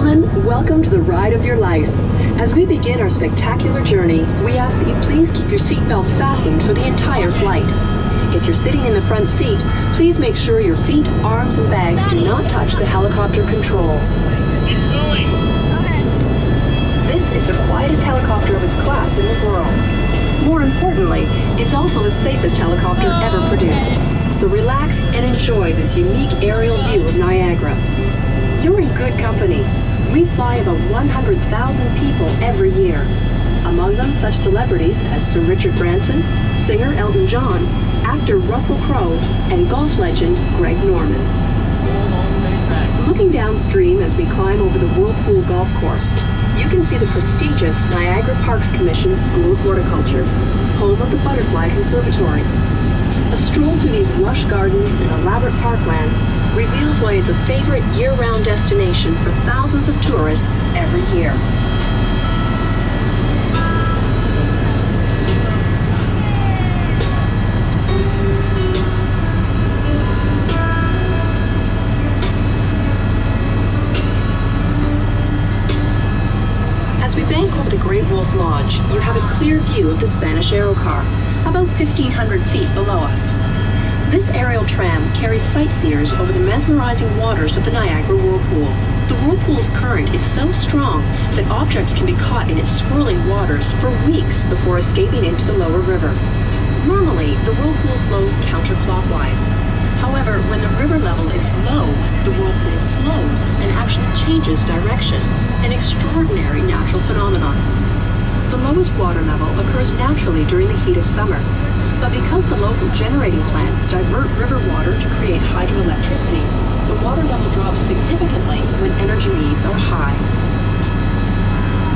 gentlemen, welcome to the ride of your life. As we begin our spectacular journey, we ask that you please keep your seatbelts fastened for the entire flight. If you're sitting in the front seat, please make sure your feet, arms, and bags do not touch the helicopter controls. It's going! This is the quietest helicopter of its class in the world. More importantly, it's also the safest helicopter ever produced. So relax and enjoy this unique aerial view of Niagara. You're in good company. We fly about 100,000 people every year. Among them, such celebrities as Sir Richard Branson, singer Elton John, actor Russell Crowe, and golf legend Greg Norman. Looking downstream as we climb over the Whirlpool Golf Course, you can see the prestigious Niagara Parks Commission School of Horticulture, home of the Butterfly Conservatory. A stroll through these lush gardens and elaborate parklands reveals why it's a favorite year-round destination for thousands of tourists every year. As we bank over the Great Wolf Lodge, you have a clear view of the Spanish Aerocar, about 1,500 feet below us. This aerial tram carries sightseers over the mesmerizing waters of the Niagara Whirlpool. The Whirlpool's current is so strong that objects can be caught in its swirling waters for weeks before escaping into the lower river. Normally, the Whirlpool flows counterclockwise. However, when the river level is low, the Whirlpool slows and actually changes direction, an extraordinary natural phenomenon. The lowest water level occurs naturally during the heat of summer, but because the local generating plants divert river water to create hydroelectricity, the water level drops significantly when energy needs are high.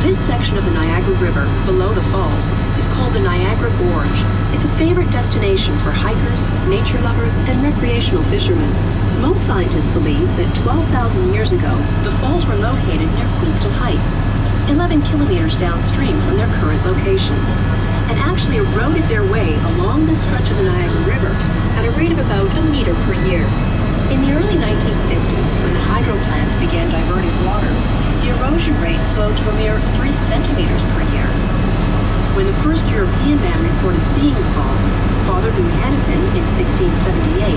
This section of the Niagara River, below the falls, is called the Niagara Gorge. It's a favorite destination for hikers, nature lovers, and recreational fishermen. Most scientists believe that 12,000 years ago, the falls were located near Queenston Heights, 11 kilometers downstream from their current location, and actually eroded their way along this stretch of the Niagara River at a rate of about a meter per year. In the early 1950s, when hydro plants began diverting water, the erosion rate slowed to a mere 3 centimeters per year. When the first European man reported seeing the falls, Father Louis Hennepin, in 1678,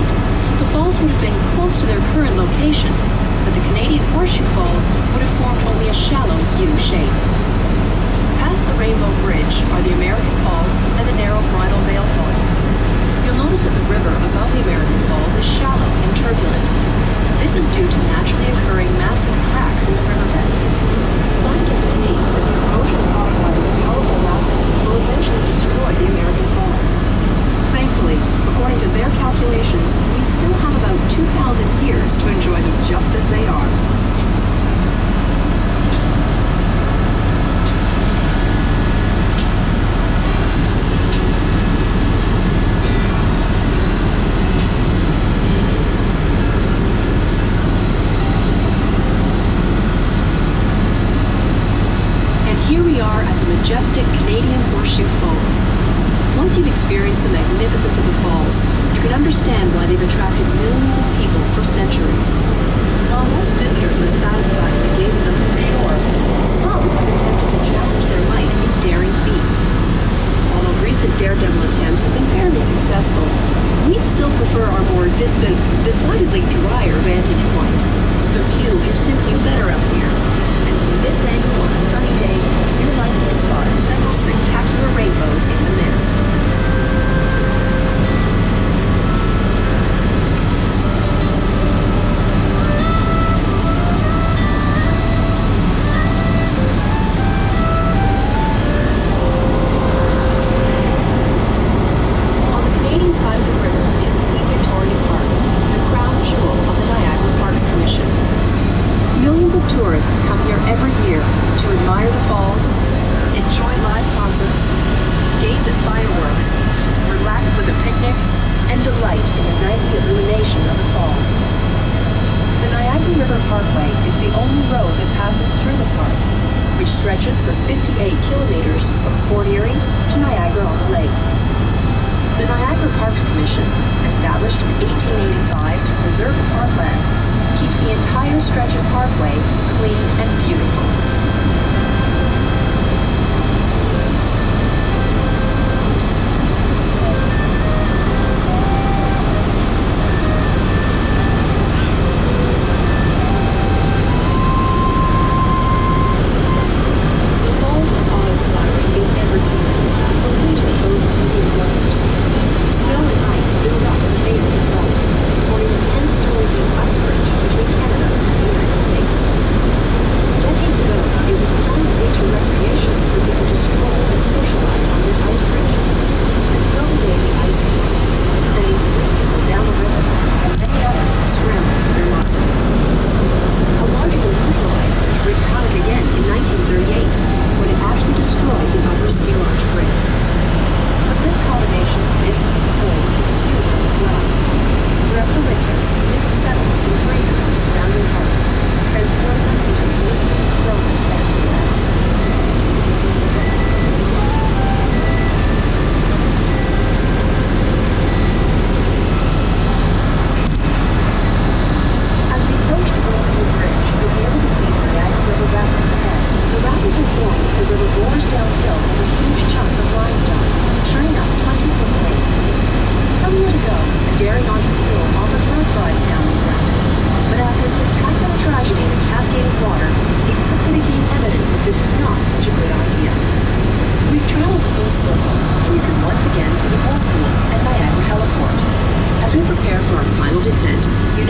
the falls would have been close to their current location, but the Canadian Horseshoe Falls would have formed only a shallow U shape. Past the Rainbow Bridge are the American Falls and the narrow Bridal Veil Falls. You'll notice that the river above the American Falls is shallow and turbulent. This is due to naturally occurring massive cracks in the riverbed. Scientists believe that the erosion caused by these powerful rapids will eventually destroy the American Falls. Thankfully, according to their calculations, we still have about 2,000 years to enjoy them just as they are. Here we are at the majestic Canadian Horseshoe Falls. Once you've experienced the magnificence of the falls, you can understand why they've attracted millions of people for centuries. While most visitors are satisfied to gaze at them from shore, some have been tempted to challenge their might in daring feats. Although recent daredevil attempts have been fairly successful, we still prefer our more distant, decidedly drier vantage point. The view is simply better up here. This angle on a sunny day, you're likely to spot several spectacular rainbows in the mist. On the Canadian side of the river is Queen Victoria Park, the crown jewel of the Niagara Parks Commission. Millions of tourists come here every year to admire the falls, enjoy live concerts, gaze at fireworks, relax with a picnic, and delight in the nightly illumination of the falls. The Niagara River Parkway is the only road that passes through the park, which stretches for 58 kilometers from Fort Erie to Niagara-on-the-Lake. The Niagara Parks Commission, established in 1885 to preserve the parklands, keeps the entire stretch of parkway clean and beautiful.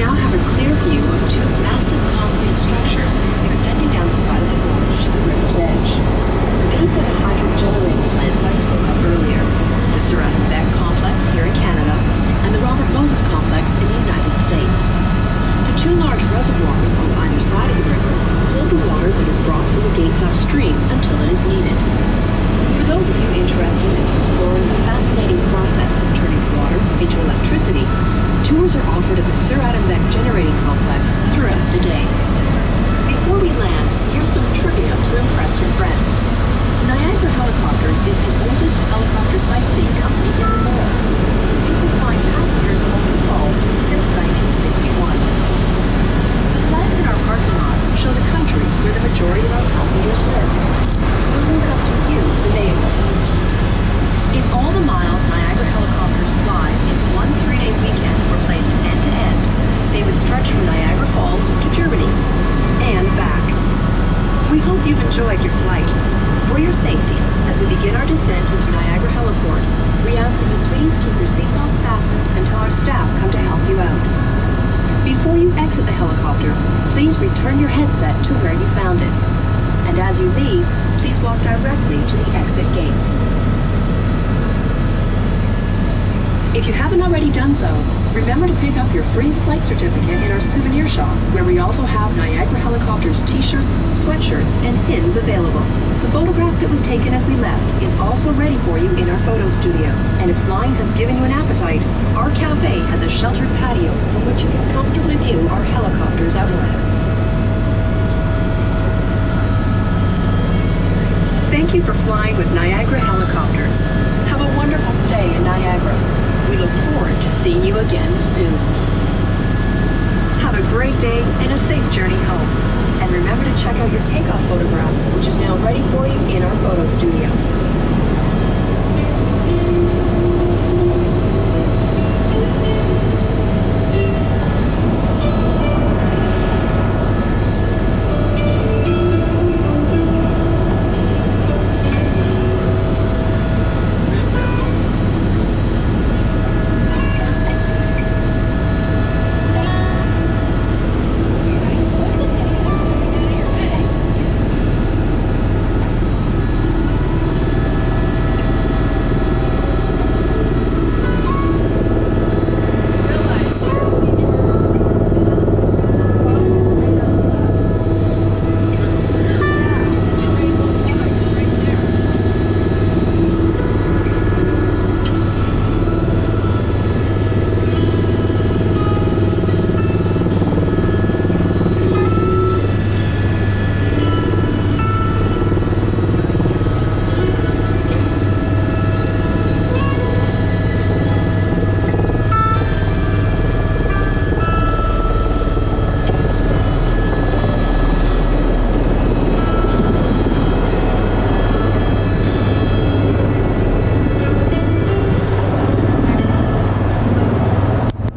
now have a clear view of two massive concrete structures extending down the side of the gorge to the river's edge. These are the hydro-generating plants I spoke of earlier, the Sir Adam Beck complex here in Canada, and the Robert Moses complex in the United States. The two large reservoirs on either side of the river hold the water that is brought from the gates upstream until it is needed. For those of you interested in exploring the fascinating process of turning water into electricity, tours are offered at the Sir Adam Beck Generating Complex throughout the day. Before we land, here's some trivia to impress your friends. Niagara Helicopters is the oldest helicopter sightseeing company in the world. We've been flying passengers over the falls since 1961. The flags in our parking lot show the countries where the majority of our passengers live. We'll leave it up to you to name them. If all the miles Niagara Helicopters flies in one 3-day weekend were placed end-to-end, they would stretch from Niagara Falls to Germany and back. We hope you've enjoyed your flight. For your safety, as we begin our descent into Niagara Heliport, we ask that you please keep your seatbelts fastened until our staff come to help you out. Before you exit the helicopter, please return your headset to where you found it. And as you leave, please walk directly to the exit gates. If you haven't already done so, remember to pick up your free flight certificate in our souvenir shop, where we also have Niagara Helicopters t-shirts, sweatshirts, and pins available. The photograph that was taken as we left is also ready for you in our photo studio. And if flying has given you an appetite, our cafe has a sheltered patio from which you can comfortably view our helicopters outlet. Thank you for flying with Niagara Helicopters. Have a wonderful stay in Niagara. We look forward to seeing you again soon. Have a great day and a safe journey home. And remember to check out your takeoff photograph, which is now ready for you in our photo studio.